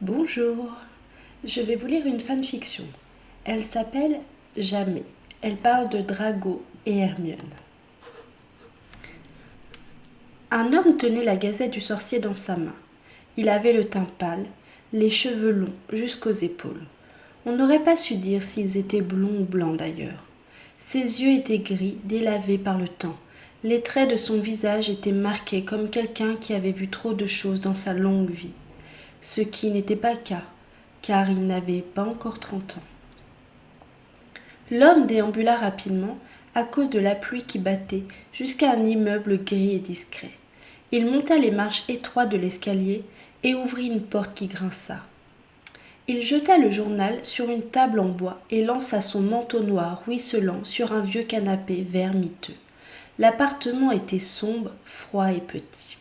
Bonjour, je vais vous lire une fanfiction. Elle s'appelle Jamais. Elle parle de Drago et Hermione. Un homme tenait la gazette du sorcier dans sa main. Il avait le teint pâle, les cheveux longs jusqu'aux épaules. On n'aurait pas su dire s'ils étaient blonds ou blancs d'ailleurs. Ses yeux étaient gris, délavés par le temps. Les traits de son visage étaient marqués comme quelqu'un qui avait vu trop de choses dans sa longue vie. Ce qui n'était pas le cas, car il n'avait pas encore 30 ans. L'homme déambula rapidement, à cause de la pluie qui battait, jusqu'à un immeuble gris et discret. Il monta les marches étroites de l'escalier et ouvrit une porte qui grinça. Il jeta le journal sur une table en bois et lança son manteau noir ruisselant sur un vieux canapé vert miteux. L'appartement était sombre, froid et petit.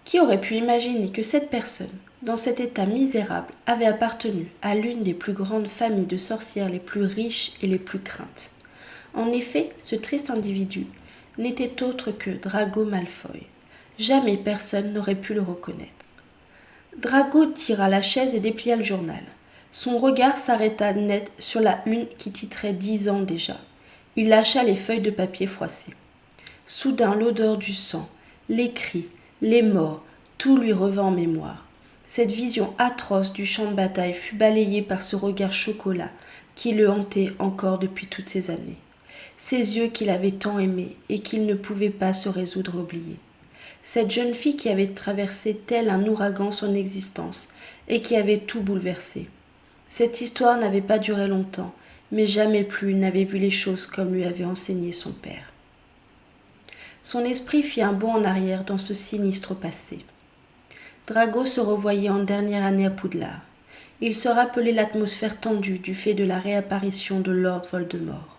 Qui aurait pu imaginer que cette personne, dans cet état misérable, avait appartenu à l'une des plus grandes familles de sorcières les plus riches et les plus craintes. En effet, ce triste individu n'était autre que Drago Malfoy. Jamais personne n'aurait pu le reconnaître. Drago tira la chaise et déplia le journal. Son regard s'arrêta net sur la une qui titrait 10 ans déjà. Il lâcha les feuilles de papier froissées. Soudain, l'odeur du sang, les cris, les morts, tout lui revint en mémoire. Cette vision atroce du champ de bataille fut balayée par ce regard chocolat qui le hantait encore depuis toutes ces années. Ces yeux qu'il avait tant aimés et qu'il ne pouvait pas se résoudre à oublier. Cette jeune fille qui avait traversé tel un ouragan son existence et qui avait tout bouleversé. Cette histoire n'avait pas duré longtemps, mais jamais plus il n'avait vu les choses comme lui avait enseigné son père. Son esprit fit un bond en arrière dans ce sinistre passé. Drago se revoyait en dernière année à Poudlard. Il se rappelait l'atmosphère tendue du fait de la réapparition de Lord Voldemort.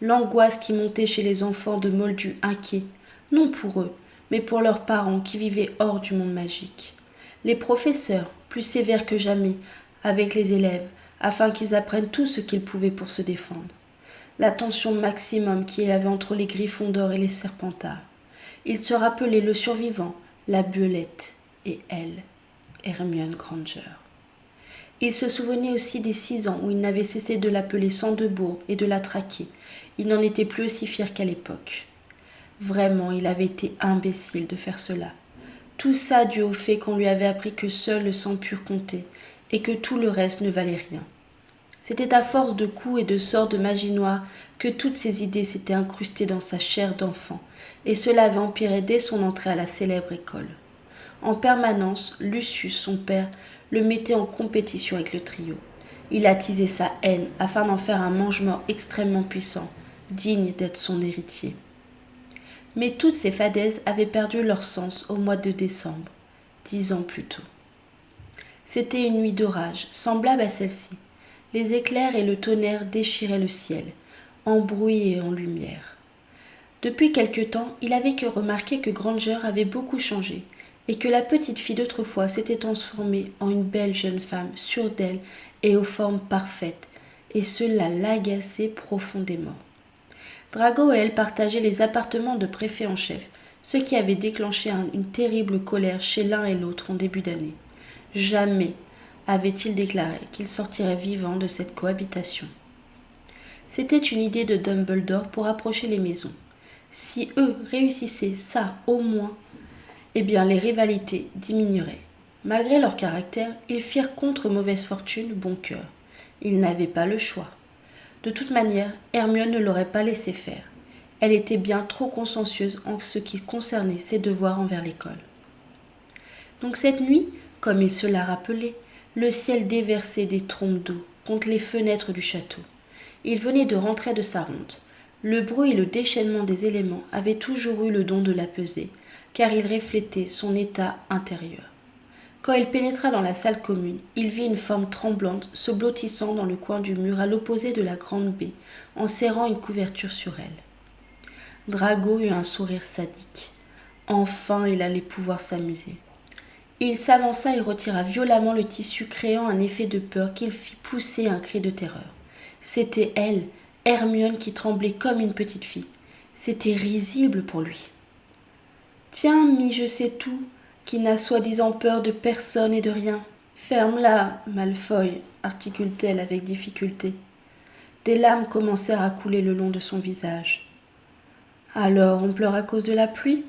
L'angoisse qui montait chez les enfants de Moldus inquiets, non pour eux, mais pour leurs parents qui vivaient hors du monde magique. Les professeurs, plus sévères que jamais, avec les élèves, afin qu'ils apprennent tout ce qu'ils pouvaient pour se défendre. La tension maximum qu'il y avait entre les Gryffondors et les Serpentards. Il se rappelait le survivant, la Belette, et elle, Hermione Granger. Il se souvenait aussi des 6 ans où il n'avait cessé de l'appeler Sandebourg et de la traquer. Il n'en était plus aussi fier qu'à l'époque. Vraiment, il avait été imbécile de faire cela. Tout ça dû au fait qu'on lui avait appris que seul le sang pur comptait et que tout le reste ne valait rien. C'était à force de coups et de sorts de magie noire que toutes ces idées s'étaient incrustées dans sa chair d'enfant, et cela avait empiré dès son entrée à la célèbre école. En permanence, Lucius, son père, le mettait en compétition avec le trio. Il attisait sa haine afin d'en faire un mange-mort extrêmement puissant, digne d'être son héritier. Mais toutes ces fadaises avaient perdu leur sens au mois de décembre, 10 ans plus tôt. C'était une nuit d'orage, semblable à celle-ci. Les éclairs et le tonnerre déchiraient le ciel, en bruit et en lumière. Depuis quelque temps, il avait que remarqué que Granger avait beaucoup changé, et que la petite fille d'autrefois s'était transformée en une belle jeune femme, sûre d'elle et aux formes parfaites, et cela l'agaçait profondément. Drago et elle partageaient les appartements de préfet en chef, ce qui avait déclenché une terrible colère chez l'un et l'autre en début d'année. Jamais avait-il déclaré qu'il sortirait vivant de cette cohabitation. C'était une idée de Dumbledore pour approcher les maisons. Si eux réussissaient ça au moins, eh bien les rivalités diminueraient. Malgré leur caractère, ils firent contre mauvaise fortune bon cœur. Ils n'avaient pas le choix. De toute manière, Hermione ne l'aurait pas laissé faire. Elle était bien trop consciencieuse en ce qui concernait ses devoirs envers l'école. Donc cette nuit, comme il se la rappelait, le ciel déversait des trombes d'eau contre les fenêtres du château. Il venait de rentrer de sa ronde. Le bruit et le déchaînement des éléments avaient toujours eu le don de l'apaiser, car il reflétait son état intérieur. Quand il pénétra dans la salle commune, il vit une forme tremblante se blottissant dans le coin du mur à l'opposé de la grande baie, en serrant une couverture sur elle. Drago eut un sourire sadique. Enfin, il allait pouvoir s'amuser. Il s'avança et retira violemment le tissu, créant un effet de peur qu'il fit pousser un cri de terreur. C'était elle, Hermione, qui tremblait comme une petite fille. C'était risible pour lui. « Tiens, mi je sais tout, qui n'a soi-disant peur de personne et de rien. » Ferme-la, Malfoy, articule-t-elle avec difficulté. Des larmes commencèrent à couler le long de son visage. Alors, on pleure à cause de la pluie ?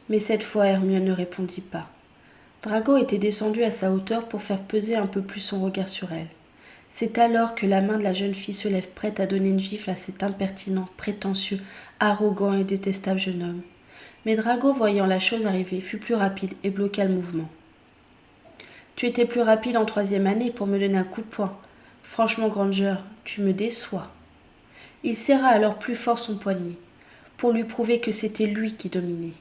Mais cette fois, Hermione ne répondit pas. Drago était descendu à sa hauteur pour faire peser un peu plus son regard sur elle. C'est alors que la main de la jeune fille se lève prête à donner une gifle à cet impertinent, prétentieux, arrogant et détestable jeune homme. Mais Drago, voyant la chose arriver, fut plus rapide et bloqua le mouvement. « Tu étais plus rapide en 3e année pour me donner un coup de poing. Franchement, Granger, tu me déçois. » Il serra alors plus fort son poignet, pour lui prouver que c'était lui qui dominait.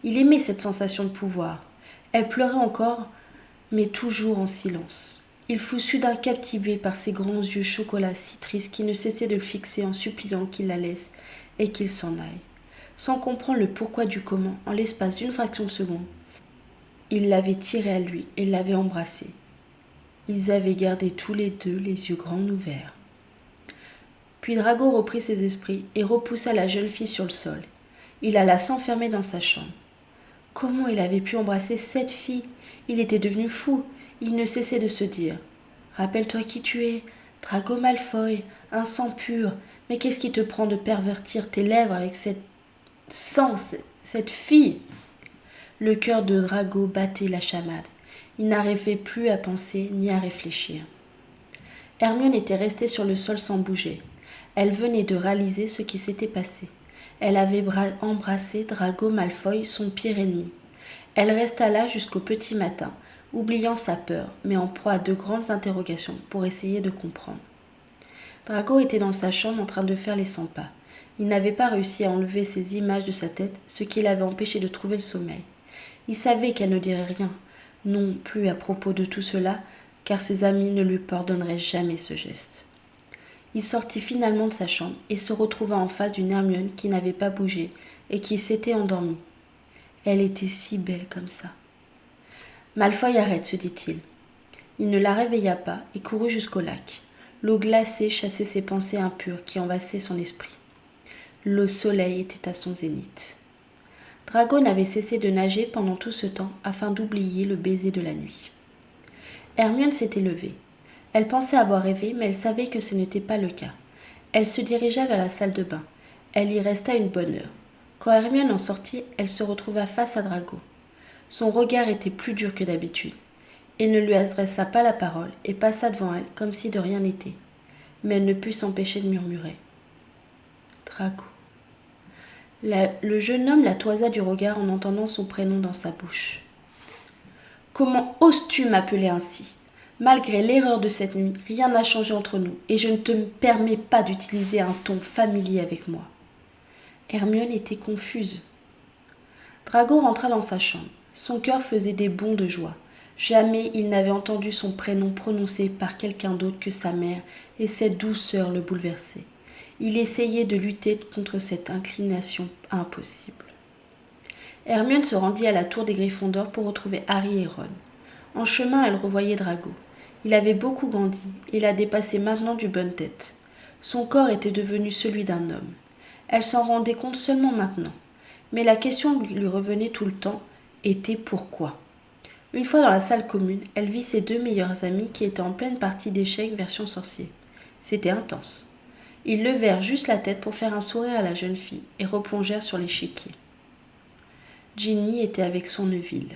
Il aimait cette sensation de pouvoir. Elle pleurait encore, mais toujours en silence. Il fut soudain captivé par ses grands yeux chocolat si tristes qui ne cessaient de le fixer en suppliant qu'il la laisse et qu'il s'en aille. Sans comprendre le pourquoi du comment, en l'espace d'une fraction de seconde, il l'avait tirée à lui et l'avait embrassée. Ils avaient gardé tous les deux les yeux grands ouverts. Puis Drago reprit ses esprits et repoussa la jeune fille sur le sol. Il alla s'enfermer dans sa chambre. Comment il avait pu embrasser cette fille ? Il était devenu fou. Il ne cessait de se dire « Rappelle-toi qui tu es, Drago Malfoy, un sang pur. Mais qu'est-ce qui te prend de pervertir tes lèvres avec cette fille ?» Le cœur de Drago battait la chamade. Il n'arrivait plus à penser ni à réfléchir. Hermione était restée sur le sol sans bouger. Elle venait de réaliser ce qui s'était passé. Elle avait embrassé Drago Malfoy, son pire ennemi. Elle resta là jusqu'au petit matin, oubliant sa peur, mais en proie à de grandes interrogations pour essayer de comprendre. Drago était dans sa chambre en train de faire les 100 pas. Il n'avait pas réussi à enlever ces images de sa tête, ce qui l'avait empêché de trouver le sommeil. Il savait qu'elle ne dirait rien, non plus à propos de tout cela, car ses amis ne lui pardonneraient jamais ce geste. Il sortit finalement de sa chambre et se retrouva en face d'une Hermione qui n'avait pas bougé et qui s'était endormie. Elle était si belle comme ça. « Malfoy, arrête, se dit-il. » Il ne la réveilla pas et courut jusqu'au lac. L'eau glacée chassait ses pensées impures qui envassaient son esprit. Le soleil était à son zénith. Drago n'avait cessé de nager pendant tout ce temps afin d'oublier le baiser de la nuit. Hermione s'était levée. Elle pensait avoir rêvé, mais elle savait que ce n'était pas le cas. Elle se dirigea vers la salle de bain. Elle y resta une bonne heure. Quand Hermione en sortit, elle se retrouva face à Drago. Son regard était plus dur que d'habitude. Il ne lui adressa pas la parole et passa devant elle comme si de rien n'était. Mais elle ne put s'empêcher de murmurer. « Drago. » Le jeune homme la toisa du regard en entendant son prénom dans sa bouche. « Comment oses-tu m'appeler ainsi ? Malgré l'erreur de cette nuit, rien n'a changé entre nous et je ne te permets pas d'utiliser un ton familier avec moi. » Hermione était confuse. Drago rentra dans sa chambre. Son cœur faisait des bonds de joie. Jamais il n'avait entendu son prénom prononcé par quelqu'un d'autre que sa mère et cette douceur le bouleversait. Il essayait de lutter contre cette inclination impossible. Hermione se rendit à la tour des Gryffondors pour retrouver Harry et Ron. En chemin, elle revoyait Drago. Il avait beaucoup grandi et la dépassait maintenant du bonne tête. Son corps était devenu celui d'un homme. Elle s'en rendait compte seulement maintenant. Mais la question lui revenait tout le temps était pourquoi ? Une fois dans la salle commune, elle vit ses 2 meilleurs amis qui étaient en pleine partie d'échecs version sorcier. C'était intense. Ils levèrent juste la tête pour faire un sourire à la jeune fille et replongèrent sur l'échiquier. Ginny était avec son Neville.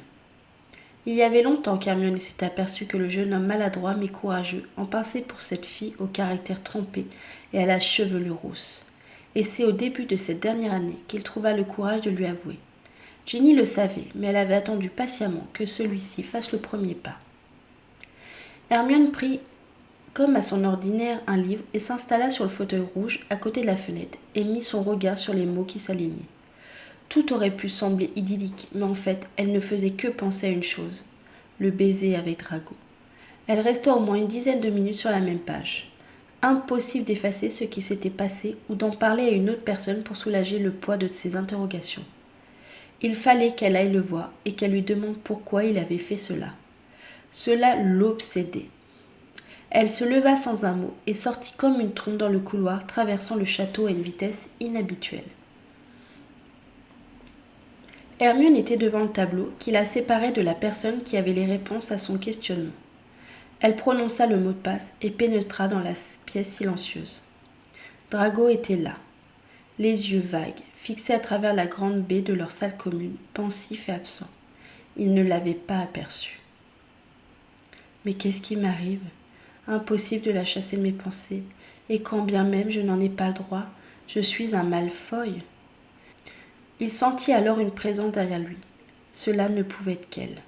Il y avait longtemps qu'Hermione s'était aperçue que le jeune homme maladroit mais courageux en passait pour cette fille au caractère trempé et à la chevelure rousse. Et c'est au début de cette dernière année qu'il trouva le courage de lui avouer. Ginny le savait, mais elle avait attendu patiemment que celui-ci fasse le premier pas. Hermione prit, comme à son ordinaire, un livre et s'installa sur le fauteuil rouge à côté de la fenêtre et mit son regard sur les mots qui s'alignaient. Tout aurait pu sembler idyllique, mais en fait, elle ne faisait que penser à une chose, le baiser avec Drago. Elle resta au moins une dizaine de minutes sur la même page. Impossible d'effacer ce qui s'était passé ou d'en parler à une autre personne pour soulager le poids de ses interrogations. Il fallait qu'elle aille le voir et qu'elle lui demande pourquoi il avait fait cela. Cela l'obsédait. Elle se leva sans un mot et sortit comme une trompe dans le couloir, traversant le château à une vitesse inhabituelle. Hermione était devant le tableau qui la séparait de la personne qui avait les réponses à son questionnement. Elle prononça le mot de passe et pénétra dans la pièce silencieuse. Drago était là, les yeux vagues, fixés à travers la grande baie de leur salle commune, pensif et absent. Il ne l'avait pas aperçu. Mais qu'est-ce qui m'arrive ? Impossible de la chasser de mes pensées, et quand bien même je n'en ai pas le droit, je suis un Malfoy. Il sentit alors une présence derrière lui. Cela ne pouvait être qu'elle.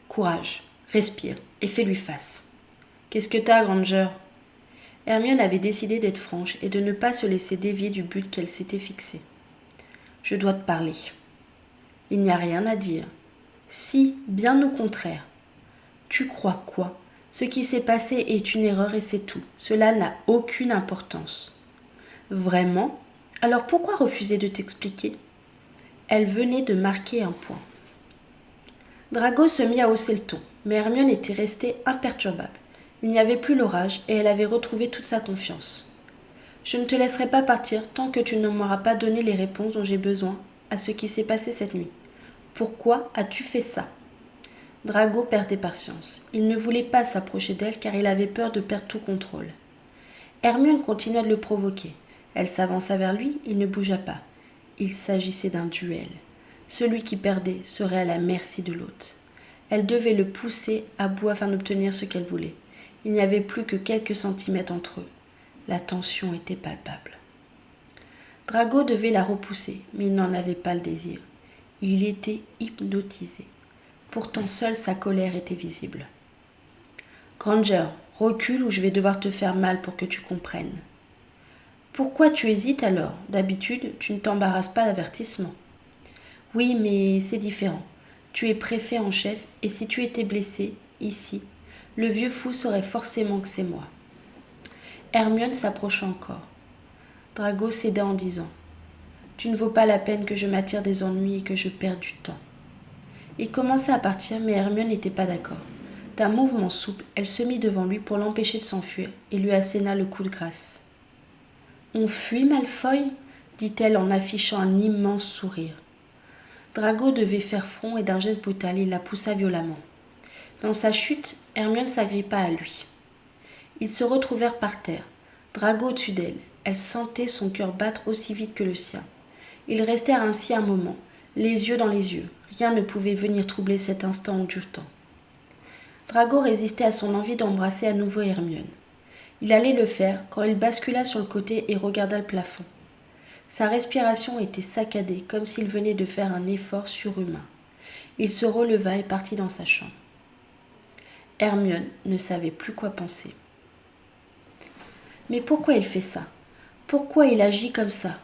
Courage, respire et fais-lui face. Qu'est-ce que t'as, Granger ? Hermione avait décidé d'être franche et de ne pas se laisser dévier du but qu'elle s'était fixé. Je dois te parler. Il n'y a rien à dire. Si, bien au contraire. Tu crois quoi ? Ce qui s'est passé est une erreur et c'est tout. Cela n'a aucune importance. Vraiment ? Alors pourquoi refuser de t'expliquer ? Elle venait de marquer un point. Drago se mit à hausser le ton, mais Hermione était restée imperturbable. Il n'y avait plus l'orage et elle avait retrouvé toute sa confiance. Je ne te laisserai pas partir tant que tu ne m'auras pas donné les réponses dont j'ai besoin à ce qui s'est passé cette nuit. Pourquoi as-tu fait ça ? Drago perdait patience. Il ne voulait pas s'approcher d'elle car il avait peur de perdre tout contrôle. Hermione continua de le provoquer. Elle s'avança vers lui, il ne bougea pas. Il s'agissait d'un duel. Celui qui perdait serait à la merci de l'autre. Elle devait le pousser à bout afin d'obtenir ce qu'elle voulait. Il n'y avait plus que quelques centimètres entre eux. La tension était palpable. Drago devait la repousser, mais il n'en avait pas le désir. Il était hypnotisé. Pourtant seule sa colère était visible. Granger, recule ou je vais devoir te faire mal pour que tu comprennes. Pourquoi tu hésites alors ? D'habitude, tu ne t'embarrasses pas d'avertissement. Oui, mais c'est différent. Tu es préfet en chef et si tu étais blessé, ici, le vieux fou saurait forcément que c'est moi. Hermione s'approcha encore. Drago céda en disant « Tu ne vaux pas la peine que je m'attire des ennuis et que je perde du temps. » Il commença à partir, mais Hermione n'était pas d'accord. D'un mouvement souple, elle se mit devant lui pour l'empêcher de s'enfuir et lui asséna le coup de grâce. « On fuit, Malfoy ?» dit-elle en affichant un immense sourire. Drago devait faire front et d'un geste brutal, il la poussa violemment. Dans sa chute, Hermione s'agrippa à lui. Ils se retrouvèrent par terre, Drago au-dessus d'elle. Elle sentait son cœur battre aussi vite que le sien. Ils restèrent ainsi un moment, les yeux dans les yeux. Rien ne pouvait venir troubler cet instant enduretant. Drago résistait à son envie d'embrasser à nouveau Hermione. Il allait le faire quand il bascula sur le côté et regarda le plafond. Sa respiration était saccadée, comme s'il venait de faire un effort surhumain. Il se releva et partit dans sa chambre. Hermione ne savait plus quoi penser. Mais pourquoi il fait ça ? Pourquoi il agit comme ça ?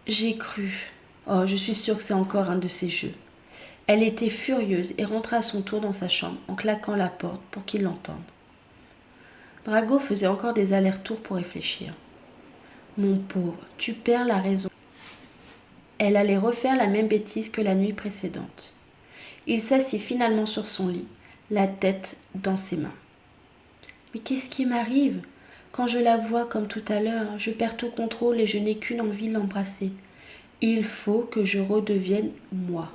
J'ai cru. Oh, je suis sûre que c'est encore un de ses jeux. Elle était furieuse et rentra à son tour dans sa chambre en claquant la porte pour qu'il l'entende. Drago faisait encore des allers-retours pour réfléchir. Mon pauvre, tu perds la raison. Elle allait refaire la même bêtise que la nuit précédente. Il s'assit finalement sur son lit, la tête dans ses mains. Mais qu'est-ce qui m'arrive ? Quand je la vois comme tout à l'heure, je perds tout contrôle et je n'ai qu'une envie de l'embrasser. Il faut que je redevienne moi.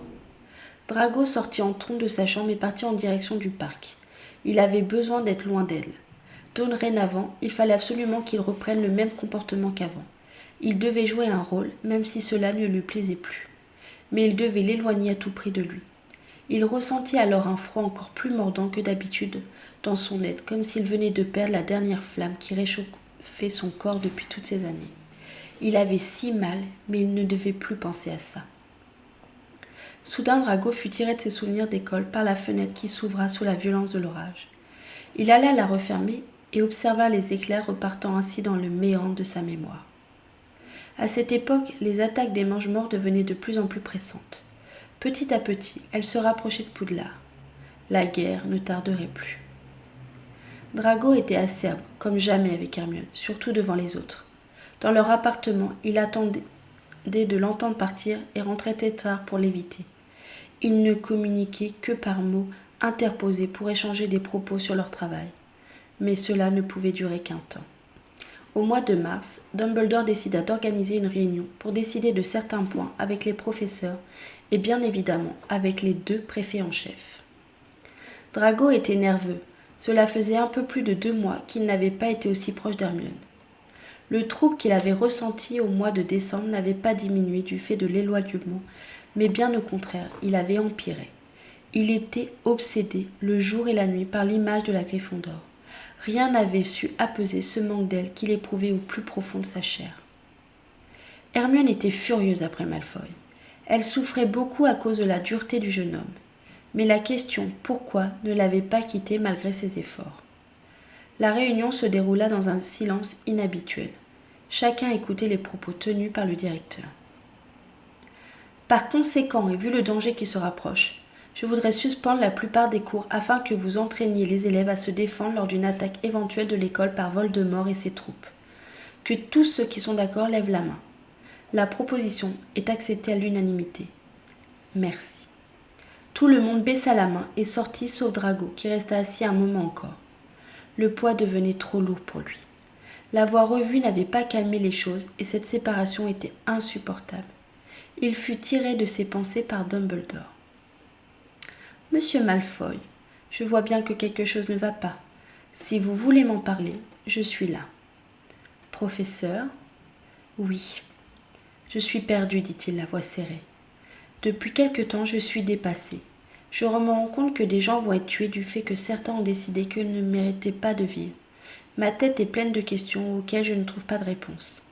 Drago sortit en trombe de sa chambre et partit en direction du parc. Il avait besoin d'être loin d'elle. Dorénavant, il fallait absolument qu'il reprenne le même comportement qu'avant. Il devait jouer un rôle, même si cela ne lui plaisait plus. Mais il devait l'éloigner à tout prix de lui. Il ressentit alors un froid encore plus mordant que d'habitude dans son être, comme s'il venait de perdre la dernière flamme qui réchauffait son corps depuis toutes ces années. Il avait si mal, mais il ne devait plus penser à ça. Soudain, Drago fut tiré de ses souvenirs d'école par la fenêtre qui s'ouvra sous la violence de l'orage. Il alla la refermer et observa les éclairs repartant ainsi dans le méandre de sa mémoire. À cette époque, les attaques des mange-morts devenaient de plus en plus pressantes. Petit à petit, elle se rapprochait de Poudlard. La guerre ne tarderait plus. Drago était acerbe, comme jamais avec Hermione, surtout devant les autres. Dans leur appartement, il attendait de l'entendre partir et rentrait tard pour l'éviter. Ils ne communiquaient que par mots interposés pour échanger des propos sur leur travail. Mais cela ne pouvait durer qu'un temps. Au mois de mars, Dumbledore décida d'organiser une réunion pour décider de certains points avec les professeurs et bien évidemment avec les 2 préfets en chef. Drago était nerveux. Cela faisait un peu plus de 2 mois qu'il n'avait pas été aussi proche d'Hermione. Le trouble qu'il avait ressenti au mois de décembre n'avait pas diminué du fait de l'éloignement, mais bien au contraire, il avait empiré. Il était obsédé le jour et la nuit par l'image de la Gryffondor. Rien n'avait su apaiser ce manque d'elle qu'il éprouvait au plus profond de sa chair. Hermione était furieuse après Malfoy. Elle souffrait beaucoup à cause de la dureté du jeune homme. Mais la question pourquoi ne l'avait pas quitté malgré ses efforts. La réunion se déroula dans un silence inhabituel. Chacun écoutait les propos tenus par le directeur. Par conséquent, et vu le danger qui se rapproche, je voudrais suspendre la plupart des cours afin que vous entraîniez les élèves à se défendre lors d'une attaque éventuelle de l'école par Voldemort et ses troupes. Que tous ceux qui sont d'accord lèvent la main. La proposition est acceptée à l'unanimité. Merci. Tout le monde baissa la main et sortit sauf Drago, qui resta assis un moment encore. Le poids devenait trop lourd pour lui. La voix revue n'avait pas calmé les choses et cette séparation était insupportable. Il fut tiré de ses pensées par Dumbledore. « Monsieur Malfoy, je vois bien que quelque chose ne va pas. Si vous voulez m'en parler, je suis là. »« Professeur ? » ?»« Oui. »« Je suis perdu, dit-il, la voix serrée. Depuis quelque temps, je suis dépassé. Je me rends compte que des gens vont être tués du fait que certains ont décidé qu'ils ne méritaient pas de vivre. Ma tête est pleine de questions auxquelles je ne trouve pas de réponse.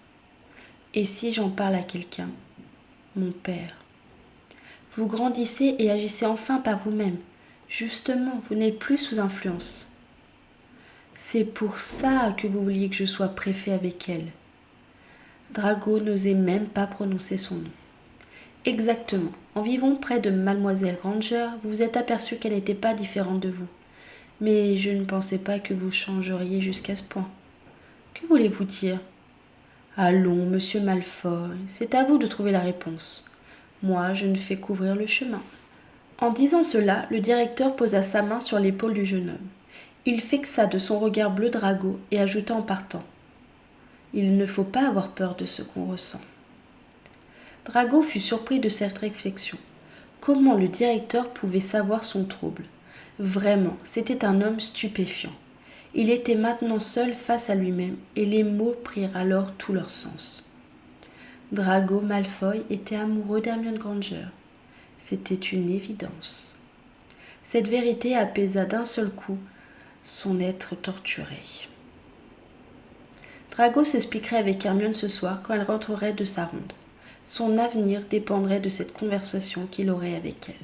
Et si j'en parle à quelqu'un ? Mon père. Vous grandissez et agissez enfin par vous-même. Justement, vous n'êtes plus sous influence. C'est pour ça que vous vouliez que je sois préfet avec elle. Drago n'osait même pas prononcer son nom. Exactement. En vivant près de Mademoiselle Granger, vous vous êtes aperçu qu'elle n'était pas différente de vous. Mais je ne pensais pas que vous changeriez jusqu'à ce point. Que voulez-vous dire ? Allons, monsieur Malfoy, c'est à vous de trouver la réponse. Moi, je ne fais qu'ouvrir le chemin. En disant cela, le directeur posa sa main sur l'épaule du jeune homme. Il fixa de son regard bleu Drago et ajouta en partant. Il ne faut pas avoir peur de ce qu'on ressent. Drago fut surpris de cette réflexion. Comment le directeur pouvait savoir son trouble ? Vraiment, c'était un homme stupéfiant. Il était maintenant seul face à lui-même et les mots prirent alors tout leur sens. Drago Malfoy était amoureux d'Hermione Granger. C'était une évidence. Cette vérité apaisa d'un seul coup son être torturé. Drago s'expliquerait avec Hermione ce soir quand elle rentrerait de sa ronde. Son avenir dépendrait de cette conversation qu'il aurait avec elle.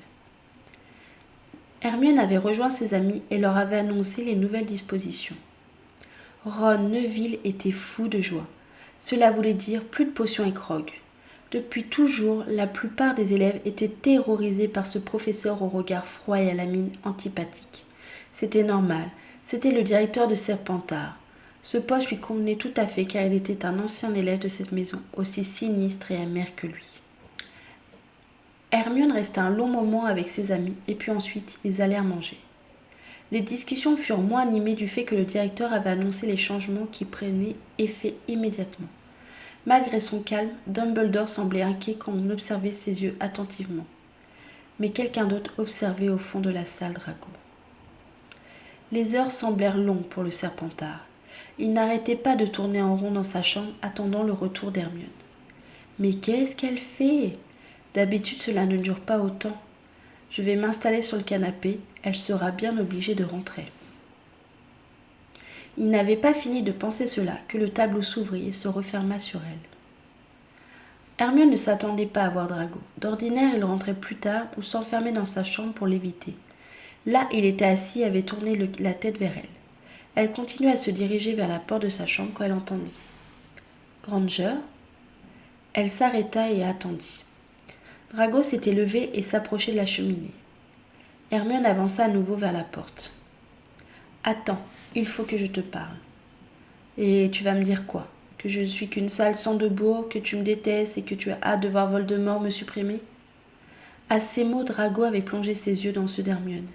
Hermione avait rejoint ses amis et leur avait annoncé les nouvelles dispositions. Ron Neville était fou de joie. Cela voulait dire plus de potions et crogs. Depuis toujours, la plupart des élèves étaient terrorisés par ce professeur au regard froid et à la mine antipathique. C'était normal, c'était le directeur de Serpentard. Ce poste lui convenait tout à fait car il était un ancien élève de cette maison, aussi sinistre et amer que lui. Hermione resta un long moment avec ses amis et puis ensuite ils allèrent manger. Les discussions furent moins animées du fait que le directeur avait annoncé les changements qui prenaient effet immédiatement. Malgré son calme, Dumbledore semblait inquiet quand on observait ses yeux attentivement. Mais quelqu'un d'autre observait au fond de la salle Drago. Les heures semblèrent longues pour le Serpentard. Il n'arrêtait pas de tourner en rond dans sa chambre, attendant le retour d'Hermione. Mais qu'est-ce qu'elle fait ? D'habitude, cela ne dure pas autant. Je vais m'installer sur le canapé, elle sera bien obligée de rentrer. Il n'avait pas fini de penser cela que le tableau s'ouvrit et se referma sur elle. Hermione ne s'attendait pas à voir Drago. D'ordinaire, il rentrait plus tard ou s'enfermait dans sa chambre pour l'éviter. Là, il était assis et avait tourné la tête vers elle. Elle continuait à se diriger vers la porte de sa chambre quand elle entendit « Granger ?» Elle s'arrêta et attendit. Drago s'était levé et s'approchait de la cheminée. Hermione avança à nouveau vers la porte. « Attends, il faut que je te parle. »« Et tu vas me dire quoi ? Que je ne suis qu'une sale sang de bourre, que tu me détestes et que tu as hâte de voir Voldemort me supprimer ?» À ces mots, Drago avait plongé ses yeux dans ceux d'Hermione.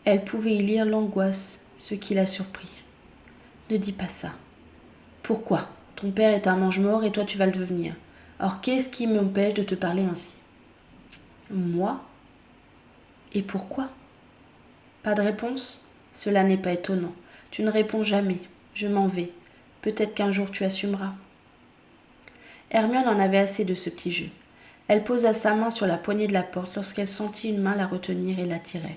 Elle pouvait y lire l'angoisse, ce qui la surprit. « Ne dis pas ça. Pourquoi? Ton père est un mange-mort et toi tu vas le devenir. Alors qu'est-ce qui m'empêche de te parler ainsi? Moi? Et pourquoi? Pas de réponse? Cela n'est pas étonnant. Tu ne réponds jamais. Je m'en vais. Peut-être qu'un jour tu assumeras. Hermione en avait assez de ce petit jeu. Elle posa sa main sur la poignée de la porte lorsqu'elle sentit une main la retenir et l'attirer.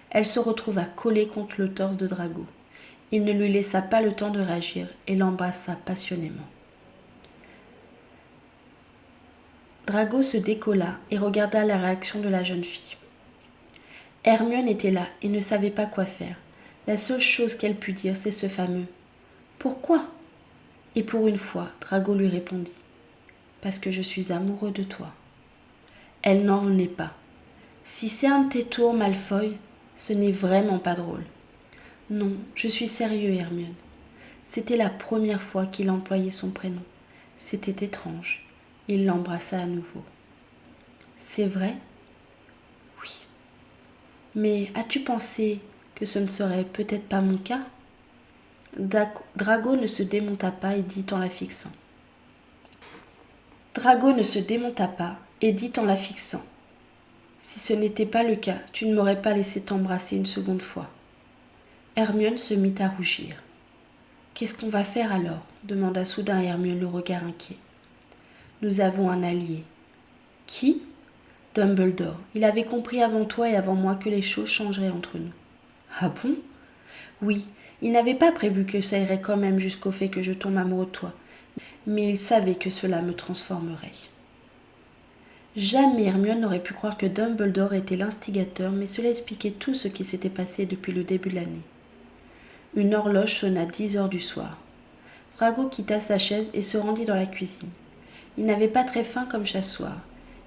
Elle se retrouva collée contre le torse de Drago. Il ne lui laissa pas le temps de réagir et l'embrassa passionnément. Drago se décolla et regarda la réaction de la jeune fille. Hermione était là et ne savait pas quoi faire. La seule chose qu'elle put dire, c'est ce fameux « Pourquoi ?» Et pour une fois, Drago lui répondit « Parce que je suis amoureux de toi. » Elle n'en revenait pas. Si c'est un de tes tours, Malfoy, ce n'est vraiment pas drôle. Non, je suis sérieux, Hermione. C'était la première fois qu'il employait son prénom. C'était étrange. Il l'embrassa à nouveau. C'est vrai? Oui. Mais as-tu pensé que ce ne serait peut-être pas mon cas? Drago ne se démonta pas et dit en la fixant. Si ce n'était pas le cas, tu ne m'aurais pas laissé t'embrasser une seconde fois. Hermione se mit à rougir. Qu'est-ce qu'on va faire alors? Demanda soudain Hermione le regard inquiet. Nous avons un allié. Qui? Dumbledore. Il avait compris avant toi et avant moi que les choses changeraient entre nous. Ah bon? Oui, il n'avait pas prévu que ça irait quand même jusqu'au fait que je tombe amoureux de toi, mais il savait que cela me transformerait. Jamais Hermione n'aurait pu croire que Dumbledore était l'instigateur, mais cela expliquait tout ce qui s'était passé depuis le début de l'année. Une horloge sonna 10 heures du soir. Drago quitta sa chaise et se rendit dans la cuisine. Il n'avait pas très faim comme chaque soir.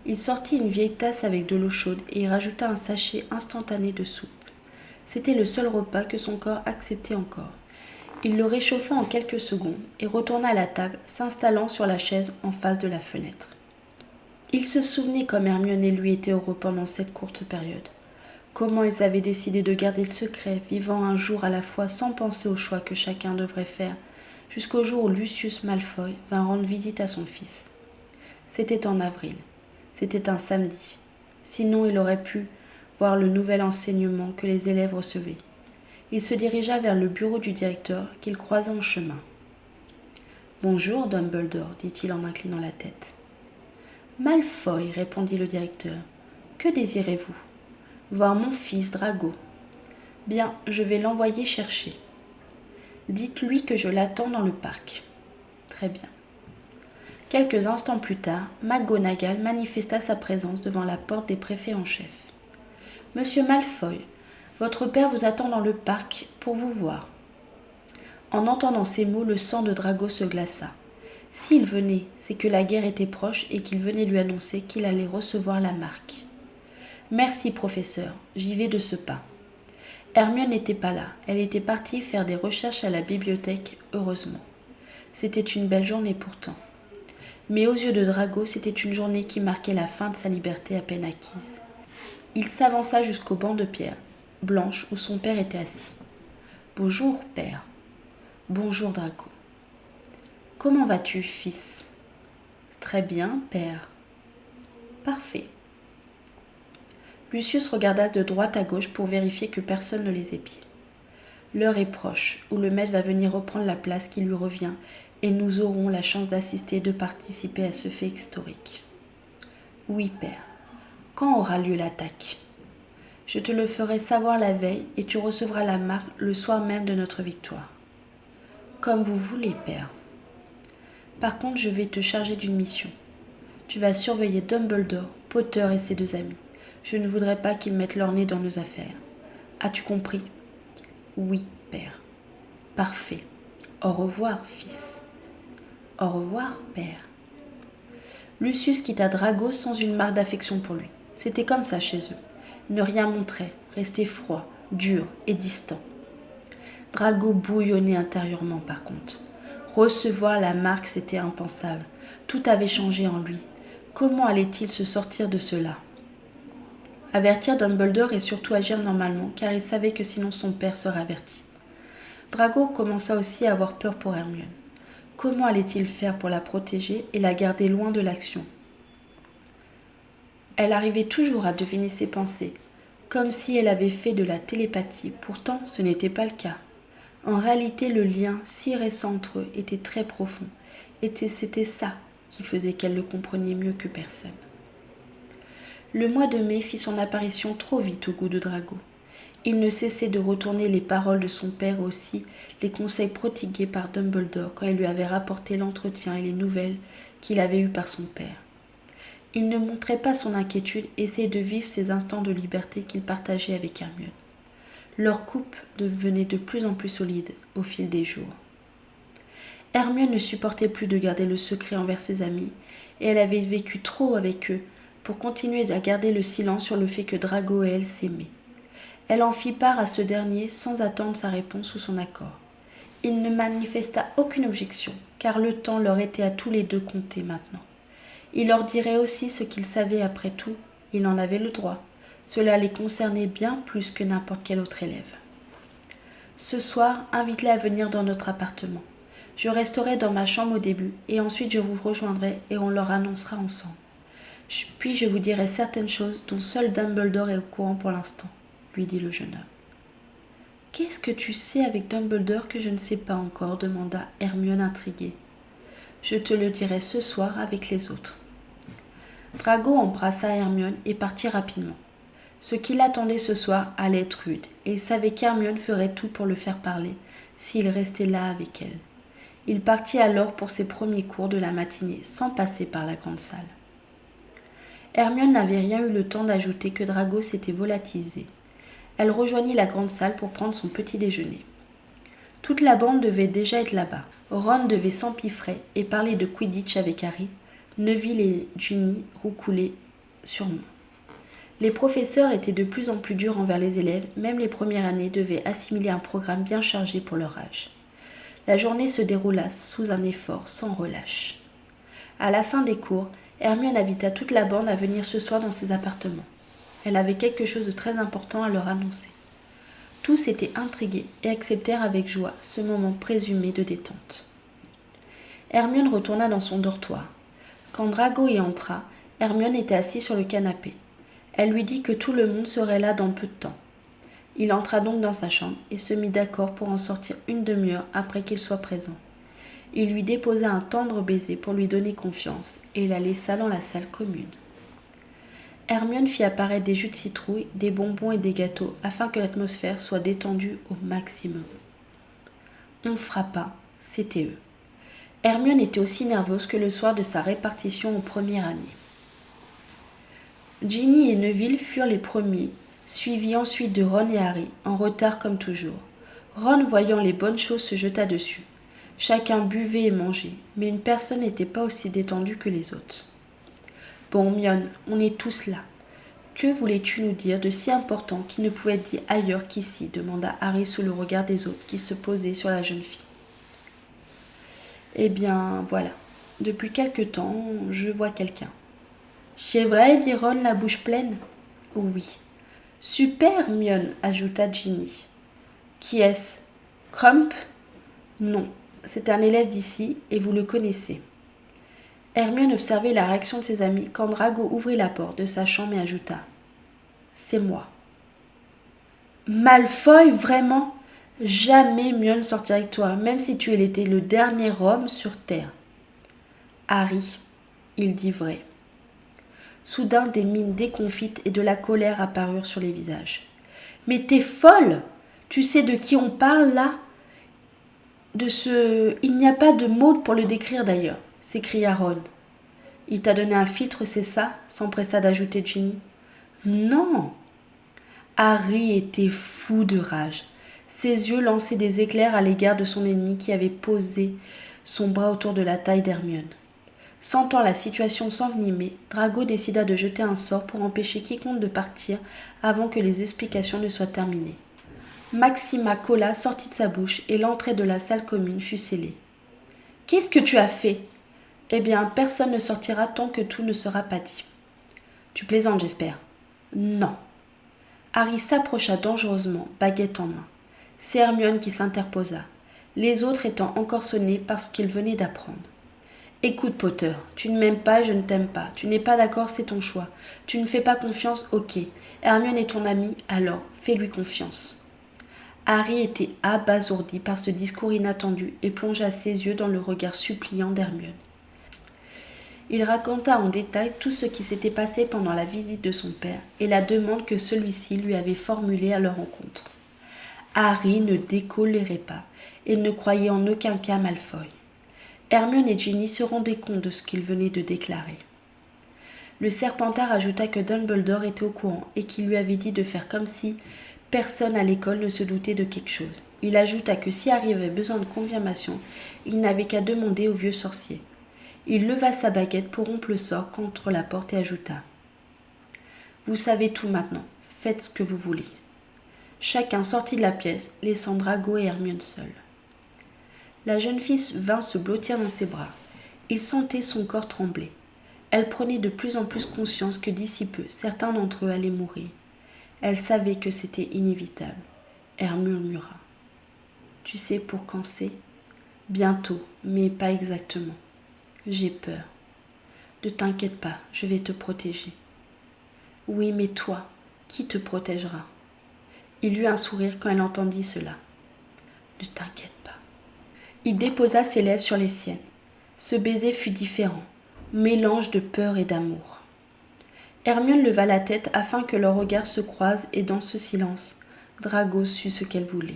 Il sortit une vieille tasse avec de l'eau chaude et y rajouta un sachet instantané de soupe. C'était le seul repas que son corps acceptait encore. Il le réchauffa en quelques secondes et retourna à la table, s'installant sur la chaise en face de la fenêtre. Il se souvenait comme Hermione et lui étaient heureux pendant cette courte période. Comment ils avaient décidé de garder le secret, vivant un jour à la fois sans penser au choix que chacun devrait faire, jusqu'au jour où Lucius Malfoy vint rendre visite à son fils. C'était en avril. C'était un samedi. Sinon, il aurait pu voir le nouvel enseignement que les élèves recevaient. Il se dirigea vers le bureau du directeur qu'il croisa en chemin. « Bonjour, Dumbledore, dit-il en inclinant la tête. « Malfoy, répondit le directeur. Que désirez-vous? Voir mon fils Drago. Bien, je vais l'envoyer chercher. Dites-lui que je l'attends dans le parc. Très bien. Quelques instants plus tard, McGonagall manifesta sa présence devant la porte des préfets en chef. Monsieur Malfoy, votre père vous attend dans le parc pour vous voir. En entendant ces mots, le sang de Drago se glaça. S'il venait, c'est que la guerre était proche et qu'il venait lui annoncer qu'il allait recevoir la marque. Merci, professeur, j'y vais de ce pas. Hermione n'était pas là, elle était partie faire des recherches à la bibliothèque, heureusement. C'était une belle journée pourtant. Mais aux yeux de Drago, c'était une journée qui marquait la fin de sa liberté à peine acquise. Il s'avança jusqu'au banc de pierre blanche où son père était assis. « Bonjour, père. »« Bonjour, Drago. »« Comment vas-tu, fils ?»« Très bien, père. »« Parfait. » Lucius regarda de droite à gauche pour vérifier que personne ne les épiait. « L'heure est proche, où le maître va venir reprendre la place qui lui revient, et nous aurons la chance d'assister et de participer à ce fait historique. »« Oui, père. Quand aura lieu l'attaque ? » Je te le ferai savoir la veille et tu recevras la marque le soir même de notre victoire. Comme vous voulez, père. Par contre, je vais te charger d'une mission. Tu vas surveiller Dumbledore, Potter et ses 2 amis. Je ne voudrais pas qu'ils mettent leur nez dans nos affaires. As-tu compris? Oui, père. Parfait. Au revoir, fils. Au revoir, père. Lucius quitta Drago sans une marque d'affection pour lui. C'était comme ça chez eux. Ne rien montrer, rester froid, dur et distant. Drago bouillonnait intérieurement par contre. Recevoir la marque, c'était impensable. Tout avait changé en lui. Comment allait-il se sortir de cela? Avertir Dumbledore et surtout agir normalement, car il savait que sinon son père serait averti. Drago commença aussi à avoir peur pour Hermione. Comment allait-il faire pour la protéger et la garder loin de l'action? Elle arrivait toujours à deviner ses pensées, comme si elle avait fait de la télépathie. Pourtant, ce n'était pas le cas. En réalité, le lien si récent entre eux était très profond, et c'était ça qui faisait qu'elle le comprenait mieux que personne. Le mois de mai fit son apparition trop vite au goût de Drago. Il ne cessait de retourner les paroles de son père aussi, les conseils prodigués par Dumbledore quand il lui avait rapporté l'entretien et les nouvelles qu'il avait eues par son père. Il ne montrait pas son inquiétude, essayait de vivre ces instants de liberté qu'il partageait avec Hermione. Leur couple devenait de plus en plus solide au fil des jours. Hermione ne supportait plus de garder le secret envers ses amis, et elle avait vécu trop avec eux pour continuer à garder le silence sur le fait que Drago et elle s'aimaient. Elle en fit part à ce dernier sans attendre sa réponse ou son accord. Il ne manifesta aucune objection, car le temps leur était à tous les deux compté maintenant. Il leur dirait aussi ce qu'il savait après tout, il en avait le droit. Cela les concernait bien plus que n'importe quel autre élève. Ce soir, invite-les à venir dans notre appartement. Je resterai dans ma chambre au début, et ensuite je vous rejoindrai et on leur annoncera ensemble. Puis je vous dirai certaines choses dont seul Dumbledore est au courant pour l'instant, lui dit le jeune homme. Qu'est-ce que tu sais avec Dumbledore que je ne sais pas encore demanda Hermione intriguée. Je te le dirai ce soir avec les autres. Drago embrassa Hermione et partit rapidement. Ce qui l'attendait ce soir allait être rude, et il savait qu'Hermione ferait tout pour le faire parler, s'il restait là avec elle. Il partit alors pour ses premiers cours de la matinée, sans passer par la grande salle. Hermione n'avait rien eu le temps d'ajouter que Drago s'était volatilisé. Elle rejoignit la grande salle pour prendre son petit déjeuner. Toute la bande devait déjà être là-bas. Ron devait s'empiffrer et parler de Quidditch avec Harry. Neville et Ginny roucoulaient sûrement. Les professeurs étaient de plus en plus durs envers les élèves, même les premières années devaient assimiler un programme bien chargé pour leur âge. La journée se déroula sous un effort sans relâche. À la fin des cours, Hermione invita toute la bande à venir ce soir dans ses appartements. Elle avait quelque chose de très important à leur annoncer. Tous étaient intrigués et acceptèrent avec joie ce moment présumé de détente. Hermione retourna dans son dortoir. Quand Drago y entra, Hermione était assise sur le canapé. Elle lui dit que tout le monde serait là dans peu de temps. Il entra donc dans sa chambre et se mit d'accord pour en sortir une demi-heure après qu'il soit présent. Il lui déposa un tendre baiser pour lui donner confiance et la laissa dans la salle commune. Hermione fit apparaître des jus de citrouille, des bonbons et des gâteaux afin que l'atmosphère soit détendue au maximum. On frappa, c'était eux. Hermione était aussi nerveuse que le soir de sa répartition aux premières années. Ginny et Neville furent les premiers, suivis ensuite de Ron et Harry, en retard comme toujours. Ron, voyant les bonnes choses, se jeta dessus. Chacun buvait et mangeait, mais une personne n'était pas aussi détendue que les autres. « Bon, Hermione, on est tous là. Que voulais-tu nous dire de si important qui ne pouvait être dit ailleurs qu'ici ?» demanda Harry sous le regard des autres qui se posaient sur la jeune fille. « Eh bien, voilà. Depuis quelque temps, je vois quelqu'un. »« C'est vrai ?» dit Ron, la bouche pleine. « Oui. »« Super, Hermione !» ajouta Ginny. « Qui est-ce ? Crump ?»« Non, c'est un élève d'ici et vous le connaissez. » Hermione observait la réaction de ses amis quand Drago ouvrit la porte de sa chambre et ajouta « C'est moi. »« Malfoy, vraiment ? Jamais Hermione ne sortira avec toi, même si tu étais le dernier homme sur Terre. »« Harry, il dit vrai. » Soudain, des mines déconfites et de la colère apparurent sur les visages. « Mais t'es folle ! Tu sais de qui on parle, là ? Il n'y a pas de mots pour le décrire, d'ailleurs. » s'écria Ron. « Il t'a donné un filtre, c'est ça ?» s'empressa d'ajouter Ginny. « Non !» Harry était fou de rage. Ses yeux lançaient des éclairs à l'égard de son ennemi qui avait posé son bras autour de la taille d'Hermione. Sentant la situation s'envenimer, Drago décida de jeter un sort pour empêcher quiconque de partir avant que les explications ne soient terminées. Maxima Cola sortit de sa bouche et l'entrée de la salle commune fut scellée. « Qu'est-ce que tu as fait ?»« Eh bien, personne ne sortira tant que tout ne sera pas dit. »« Tu plaisantes, j'espère. »« Non. » Harry s'approcha dangereusement, baguette en main. C'est Hermione qui s'interposa. les autres étant encore sonnés parce qu'ils venaient d'apprendre. « Écoute, Potter, tu ne m'aimes pas et je ne t'aime pas. Tu n'es pas d'accord, c'est ton choix. Tu ne fais pas confiance, ok. Hermione est ton amie, alors fais-lui confiance. » Harry était abasourdi par ce discours inattendu et plongea ses yeux dans le regard suppliant d'Hermione. Il raconta en détail tout ce qui s'était passé pendant la visite de son père et la demande que celui-ci lui avait formulée à leur rencontre. Harry ne décolérait pas et ne croyait en aucun cas Malfoy. Hermione et Ginny se rendaient compte de ce qu'il venait de déclarer. Le Serpentard ajouta que Dumbledore était au courant et qu'il lui avait dit de faire comme si personne à l'école ne se doutait de quelque chose. Il ajouta que si Harry avait besoin de confirmation, il n'avait qu'à demander au vieux sorcier. Il leva sa baguette pour rompre le sort contre la porte et ajouta « Vous savez tout maintenant, faites ce que vous voulez. » Chacun sortit de la pièce, laissant Drago et Hermione seuls. La jeune fille vint se blottir dans ses bras. Il sentait son corps trembler. Elle prenait de plus en plus conscience que d'ici peu, certains d'entre eux allaient mourir. Elle savait que c'était inévitable. Hermione murmura. « Tu sais pour quand c'est ? Bientôt, mais pas exactement. J'ai peur. Ne t'inquiète pas, je vais te protéger. » « Oui, mais toi, qui te protégera ?» Il eut un sourire quand elle entendit cela. « Ne t'inquiète pas. » Il déposa ses lèvres sur les siennes. Ce baiser fut différent, mélange de peur et d'amour. Hermione leva la tête afin que leurs regards se croisent et dans ce silence, Drago sut ce qu'elle voulait.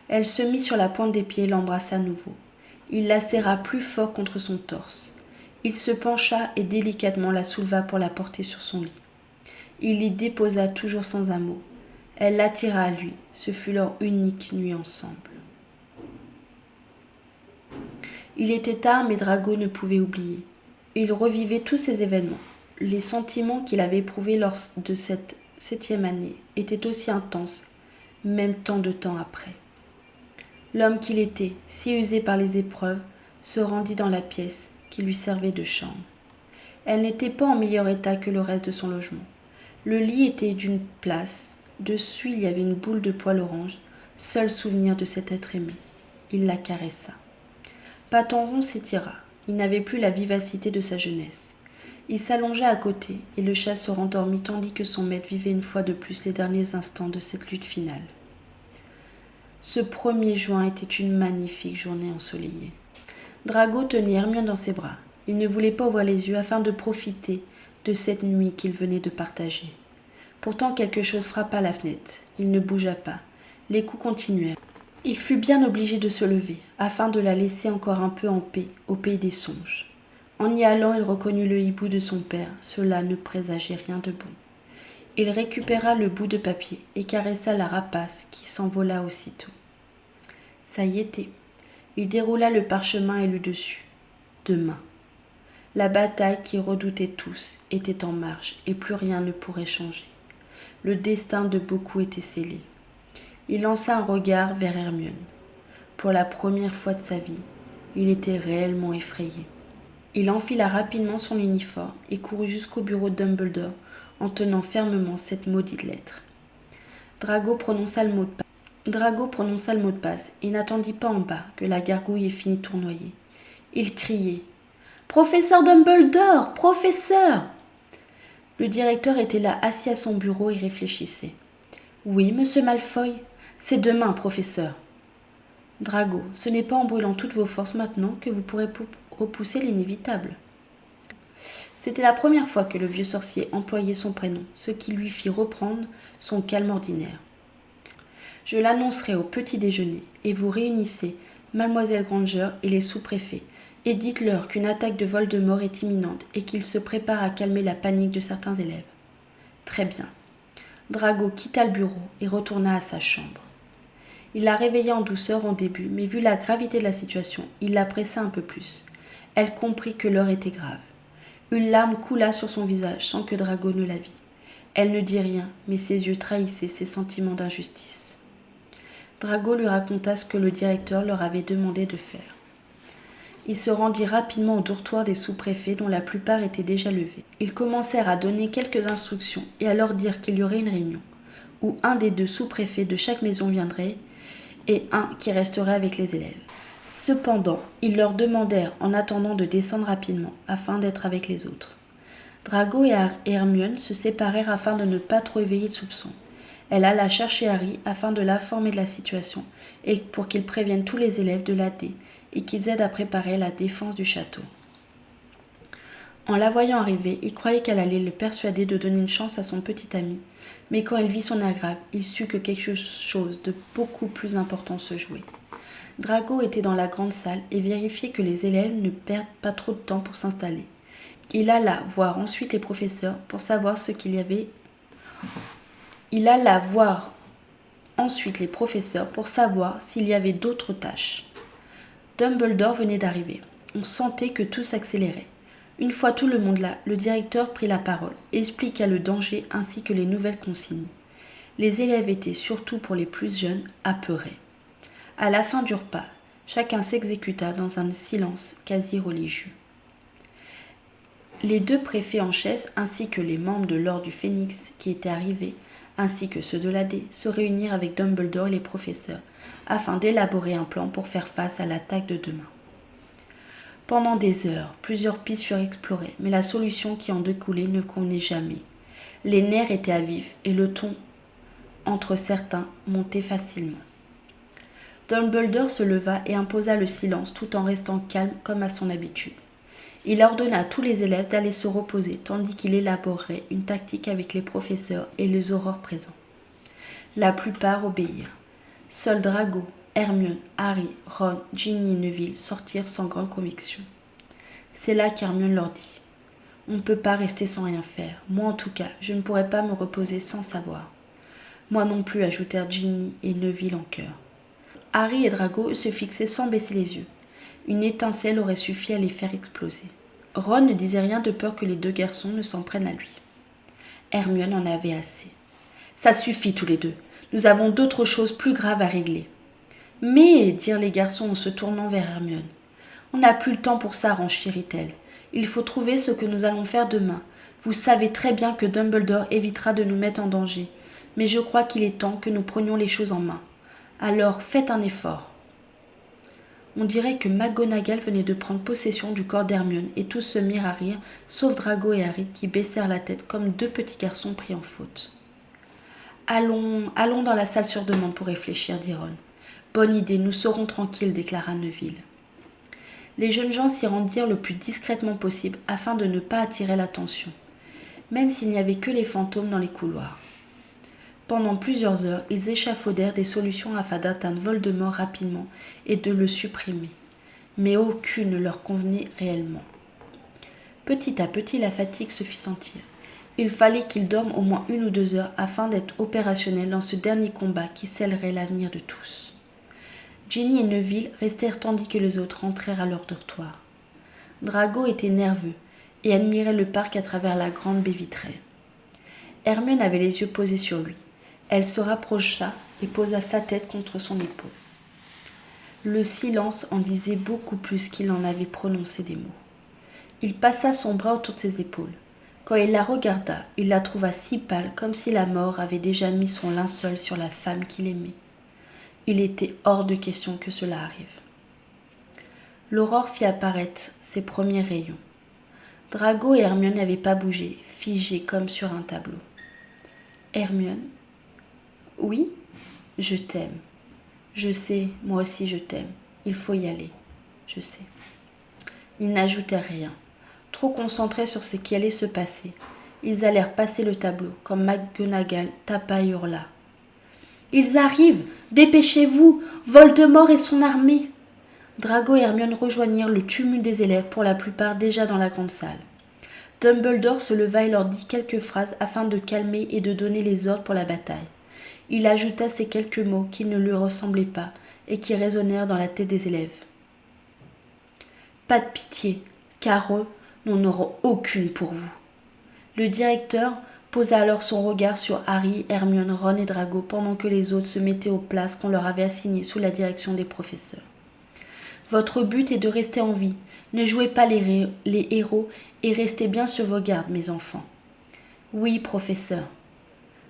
Elle se mit sur la pointe des pieds et l'embrassa à nouveau. Il la serra plus fort contre son torse. Il se pencha et délicatement la souleva pour la porter sur son lit. Il l'y déposa toujours sans un mot. Elle l'attira à lui. Ce fut leur unique nuit ensemble. Il était tard, mais Drago ne pouvait oublier. Il revivait tous ces événements. Les sentiments qu'il avait éprouvés lors de cette 7e année étaient aussi intenses, même tant de temps après. L'homme qu'il était, si usé par les épreuves, se rendit dans la pièce qui lui servait de chambre. Elle n'était pas en meilleur état que le reste de son logement. Le lit était d'une place, dessus il y avait une boule de poil orange, seul souvenir de cet être aimé. Il la caressa. Patenron s'étira. Il n'avait plus la vivacité de sa jeunesse. Il s'allongea à côté et le chat se rendormit tandis que son maître vivait une fois de plus les derniers instants de cette lutte finale. Ce 1er juin était une magnifique journée ensoleillée. Drago tenait Hermione dans ses bras. Il ne voulait pas ouvrir les yeux afin de profiter de cette nuit qu'il venait de partager. Pourtant quelque chose frappa à la fenêtre. Il ne bougea pas. Les coups continuèrent. Il fut bien obligé de se lever, afin de la laisser encore un peu en paix, au pays des songes. En y allant, il reconnut le hibou de son père. Cela ne présageait rien de bon. Il récupéra le bout de papier et caressa la rapace qui s'envola aussitôt. Ça y était. Il déroula le parchemin et lut dessus. Demain. La bataille qu'ils redoutaient tous était en marche et plus rien ne pourrait changer. Le destin de beaucoup était scellé. Il lança un regard vers Hermione. Pour la première fois de sa vie, il était réellement effrayé. Il enfila rapidement son uniforme et courut jusqu'au bureau de Dumbledore en tenant fermement cette maudite lettre. Drago prononça le mot de passe et n'attendit pas en bas que la gargouille ait fini de tournoyer. Il criait « Professeur Dumbledore, professeur !» Le directeur était là, assis à son bureau et réfléchissait. « Oui, monsieur Malfoy, c'est demain, professeur. » « Drago, ce n'est pas en brûlant toutes vos forces maintenant que vous pourrez repousser l'inévitable. » C'était la première fois que le vieux sorcier employait son prénom, ce qui lui fit reprendre son calme ordinaire. « Je l'annoncerai au petit déjeuner, et vous réunissez Mademoiselle Granger et les sous-préfets, et dites-leur qu'une attaque de Voldemort est imminente et qu'ils se préparent à calmer la panique de certains élèves. » Très bien. Drago quitta le bureau et retourna à sa chambre. Il la réveilla en douceur au début, mais vu la gravité de la situation, il la pressa un peu plus. Elle comprit que l'heure était grave. Une larme coula sur son visage sans que Drago ne la vît. Elle ne dit rien, mais ses yeux trahissaient ses sentiments d'injustice. Drago lui raconta ce que le directeur leur avait demandé de faire. Ils se rendirent rapidement au dortoir des sous-préfets dont la plupart étaient déjà levés. Ils commencèrent à donner quelques instructions et à leur dire qu'il y aurait une réunion, où un des 2 sous-préfets de chaque maison viendrait et un qui resterait avec les élèves. Cependant, ils leur demandèrent en attendant de descendre rapidement afin d'être avec les autres. Drago et Hermione se séparèrent afin de ne pas trop éveiller de soupçons. Elle alla chercher Harry afin de l'informer de la situation et pour qu'il prévienne tous les élèves de l'AD et qu'ils aident à préparer la défense du château. En la voyant arriver, il croyait qu'elle allait le persuader de donner une chance à son petit ami, mais quand il vit son air grave, il sut que quelque chose de beaucoup plus important se jouait. Drago était dans la grande salle et vérifiait que les élèves ne perdent pas trop de temps pour s'installer. Il alla voir ensuite les professeurs pour savoir ce qu'il y avait. Il alla voir ensuite les professeurs pour savoir s'il y avait d'autres tâches. Dumbledore venait d'arriver. On sentait que tout s'accélérait. Une fois tout le monde là, le directeur prit la parole et expliqua le danger ainsi que les nouvelles consignes. Les élèves étaient, surtout pour les plus jeunes, apeurés. À la fin du repas, chacun s'exécuta dans un silence quasi religieux. Les 2 préfets en chef ainsi que les membres de l'ordre du Phénix qui étaient arrivés, ainsi que ceux de l'AD, se réunirent avec Dumbledore et les professeurs afin d'élaborer un plan pour faire face à l'attaque de demain. Pendant des heures, plusieurs pistes furent explorées, mais la solution qui en découlait ne convenait jamais. Les nerfs étaient à vif et le ton entre certains montait facilement. Dumbledore se leva et imposa le silence tout en restant calme comme à son habitude. Il ordonna à tous les élèves d'aller se reposer tandis qu'il élaborerait une tactique avec les professeurs et les aurores présents. La plupart obéirent. Seuls Drago, Hermione, Harry, Ron, Ginny et Neville sortirent sans grande conviction. C'est là qu'Hermione leur dit « On ne peut pas rester sans rien faire. Moi en tout cas, je ne pourrais pas me reposer sans savoir. » Moi non plus, ajoutèrent Ginny et Neville en chœur. Harry et Drago se fixaient sans baisser les yeux. Une étincelle aurait suffi à les faire exploser. Ron ne disait rien de peur que les 2 garçons ne s'en prennent à lui. Hermione en avait assez. « Ça suffit tous les 2. Nous avons d'autres choses plus graves à régler. »« Mais, dirent les garçons en se tournant vers Hermione, on n'a plus le temps pour ça, renchérit-elle. Il faut trouver ce que nous allons faire demain. Vous savez très bien que Dumbledore évitera de nous mettre en danger, mais je crois qu'il est temps que nous prenions les choses en main. Alors faites un effort. » On dirait que McGonagall venait de prendre possession du corps d'Hermione et tous se mirent à rire, sauf Drago et Harry qui baissèrent la tête comme 2 petits garçons pris en faute. « Allons dans la salle sur demande pour réfléchir, dit Ron. « Bonne idée, nous serons tranquilles, déclara Neville. Les jeunes gens s'y rendirent le plus discrètement possible afin de ne pas attirer l'attention, même s'il n'y avait que les fantômes dans les couloirs. Pendant plusieurs heures, ils échafaudèrent des solutions afin d'atteindre Voldemort rapidement et de le supprimer. Mais aucune ne leur convenait réellement. Petit à petit, la fatigue se fit sentir. Il fallait qu'ils dorment au moins 1 ou 2 heures afin d'être opérationnels dans ce dernier combat qui scellerait l'avenir de tous. Ginny et Neville restèrent tandis que les autres rentrèrent à leur dortoir. Drago était nerveux et admirait le parc à travers la grande baie vitrée. Hermione avait les yeux posés sur lui. Elle se rapprocha et posa sa tête contre son épaule. Le silence en disait beaucoup plus qu'il n'en avait prononcé des mots. Il passa son bras autour de ses épaules. Quand il la regarda, il la trouva si pâle comme si la mort avait déjà mis son linceul sur la femme qu'il aimait. Il était hors de question que cela arrive. L'aurore fit apparaître ses premiers rayons. Drago et Hermione n'avaient pas bougé, figés comme sur un tableau. Hermione. « Oui, je t'aime. Je sais, moi aussi je t'aime. Il faut y aller. Je sais. » Ils n'ajoutèrent rien, trop concentrés sur ce qui allait se passer. Ils allèrent passer le tableau, quand McGonagall tapa et hurla. « Ils arrivent! Dépêchez-vous! Voldemort et son armée !» Drago et Hermione rejoignirent le tumulte des élèves, pour la plupart déjà dans la grande salle. Dumbledore se leva et leur dit quelques phrases afin de calmer et de donner les ordres pour la bataille. Il ajouta ces quelques mots qui ne lui ressemblaient pas et qui résonnèrent dans la tête des élèves. « Pas de pitié, car eux, nous n'aurons aucune pour vous. » Le directeur posa alors son regard sur Harry, Hermione, Ron et Drago pendant que les autres se mettaient aux places qu'on leur avait assignées sous la direction des professeurs. « Votre but est de rester en vie. Ne jouez pas les héros et restez bien sur vos gardes, mes enfants. »« Oui, professeur. »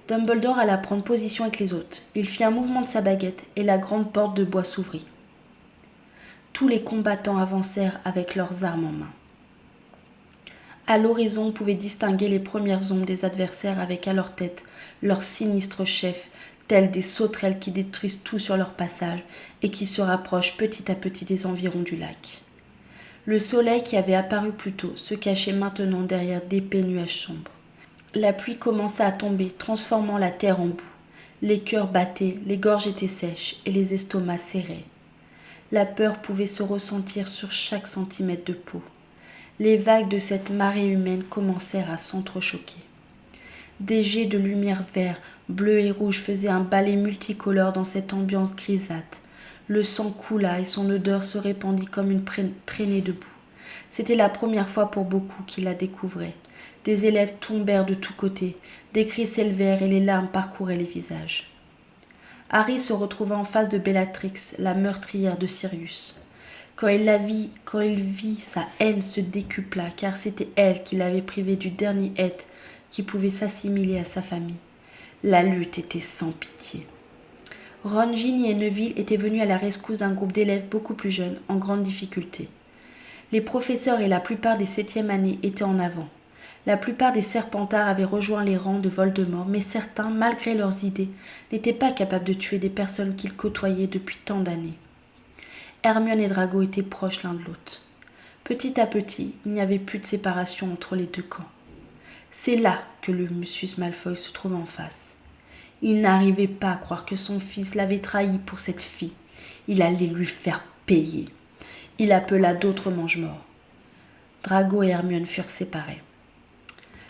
Dumbledore alla prendre position avec les autres. Il fit un mouvement de sa baguette et la grande porte de bois s'ouvrit. Tous les combattants avancèrent avec leurs armes en main. À l'horizon, on pouvait distinguer les premières ombres des adversaires avec à leur tête leurs sinistres chefs, tels des sauterelles qui détruisent tout sur leur passage et qui se rapprochent petit à petit des environs du lac. Le soleil qui avait apparu plus tôt se cachait maintenant derrière d'épais nuages sombres. La pluie commença à tomber, transformant la terre en boue. Les cœurs battaient, les gorges étaient sèches et les estomacs serrés. La peur pouvait se ressentir sur chaque centimètre de peau. Les vagues de cette marée humaine commencèrent à s'entrechoquer. Des jets de lumière vert, bleu et rouge faisaient un balai multicolore dans cette ambiance grisâtre. Le sang coula et son odeur se répandit comme une traînée de boue. C'était la première fois pour beaucoup qu'ils la découvraient. Des élèves tombèrent de tous côtés, des cris s'élevèrent et les larmes parcouraient les visages. Harry se retrouva en face de Bellatrix, la meurtrière de Sirius. Quand il vit, sa haine se décupla, car c'était elle qui l'avait privé du dernier être qui pouvait s'assimiler à sa famille. La lutte était sans pitié. Ron, Ginny et Neville étaient venus à la rescousse d'un groupe d'élèves beaucoup plus jeunes, en grande difficulté. Les professeurs et la plupart des 7e années étaient en avant. La plupart des Serpentards avaient rejoint les rangs de Voldemort, mais certains, malgré leurs idées, n'étaient pas capables de tuer des personnes qu'ils côtoyaient depuis tant d'années. Hermione et Drago étaient proches l'un de l'autre. Petit à petit, il n'y avait plus de séparation entre les deux camps. C'est là que le Lucius Malfoy se trouvait en face. Il n'arrivait pas à croire que son fils l'avait trahi pour cette fille. Il allait lui faire payer. Il appela d'autres mange-morts. Drago et Hermione furent séparés.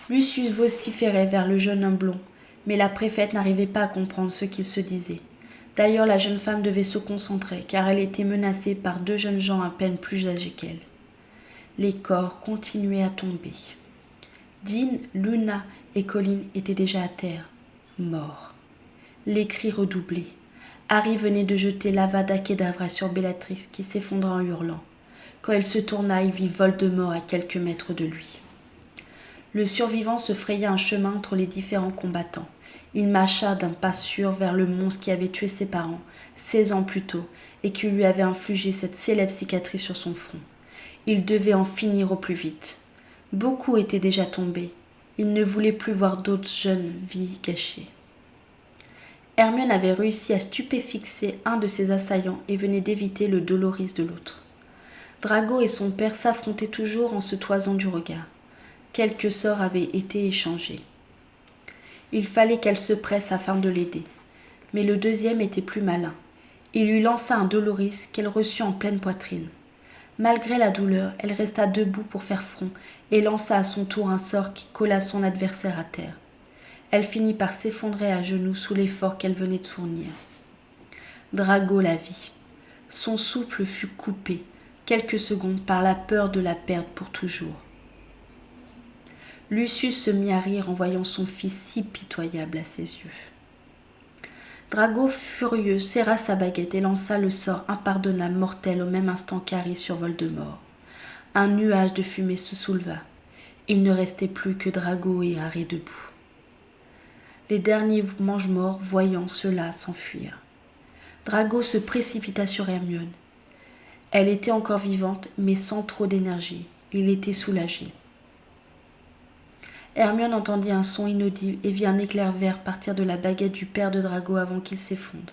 Lucius vociférait vers le jeune homme blond, mais la préfète n'arrivait pas à comprendre ce qu'il se disait. D'ailleurs, la jeune femme devait se concentrer, car elle était menacée par 2 jeunes gens à peine plus âgés qu'elle. Les corps continuaient à tomber. Dean, Luna et Colin étaient déjà à terre, morts. Les cris redoublaient. Harry venait de jeter l'Avada Kedavra sur Bellatrix qui s'effondra en hurlant. Quand elle se tourna, il vit Voldemort à quelques mètres de lui. Le survivant se fraya un chemin entre les différents combattants. Il marcha d'un pas sûr vers le monstre qui avait tué ses parents 16 ans plus tôt et qui lui avait infligé cette célèbre cicatrice sur son front. Il devait en finir au plus vite. Beaucoup étaient déjà tombés. Il ne voulait plus voir d'autres jeunes vies gâchées. Hermione avait réussi à stupéfixer un de ses assaillants et venait d'éviter le Doloris de l'autre. Drago et son père s'affrontaient toujours en se toisant du regard. Quelques sorts avaient été échangés. Il fallait qu'elle se presse afin de l'aider. Mais le deuxième était plus malin. Il lui lança un Doloris qu'elle reçut en pleine poitrine. Malgré la douleur, elle resta debout pour faire front et lança à son tour un sort qui colla son adversaire à terre. Elle finit par s'effondrer à genoux sous l'effort qu'elle venait de fournir. Drago la vit. Son souffle fut coupé, quelques secondes, par la peur de la perdre pour toujours. Lucius se mit à rire en voyant son fils si pitoyable à ses yeux. Drago, furieux, serra sa baguette et lança le sort impardonnable mortel au même instant qu'Harry sur Voldemort. Un nuage de fumée se souleva. Il ne restait plus que Drago et Harry debout. Les derniers mange-morts, voyant cela, s'enfuirent. Drago se précipita sur Hermione. Elle était encore vivante, mais sans trop d'énergie. Il était soulagé. Hermione entendit un son inaudible et vit un éclair vert partir de la baguette du père de Drago avant qu'il s'effondre.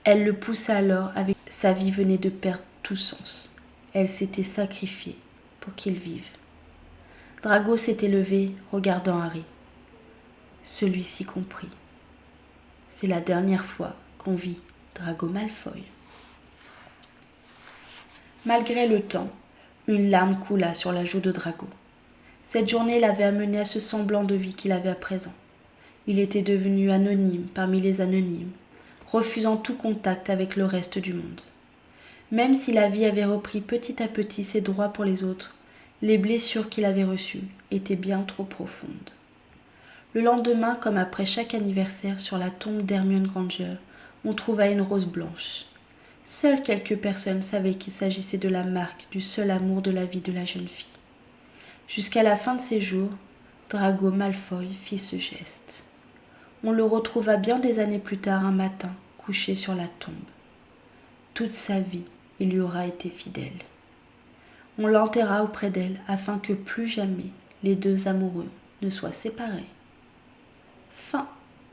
Elle le poussa alors, avec sa vie venait de perdre tout sens. Elle s'était sacrifiée pour qu'il vive. Drago s'était levé, regardant Harry. Celui-ci comprit. C'est la dernière fois qu'on vit Drago Malfoy. Malgré le temps, une larme coula sur la joue de Drago. Cette journée l'avait amené à ce semblant de vie qu'il avait à présent. Il était devenu anonyme parmi les anonymes, refusant tout contact avec le reste du monde. Même si la vie avait repris petit à petit ses droits pour les autres, les blessures qu'il avait reçues étaient bien trop profondes. Le lendemain, comme après chaque anniversaire, sur la tombe d'Hermione Granger, on trouva une rose blanche. Seules quelques personnes savaient qu'il s'agissait de la marque du seul amour de la vie de la jeune fille. Jusqu'à la fin de ses jours, Drago Malfoy fit ce geste. On le retrouva bien des années plus tard un matin, couché sur la tombe. Toute sa vie, il lui aura été fidèle. On l'enterra auprès d'elle afin que plus jamais les deux amoureux ne soient séparés. Fin.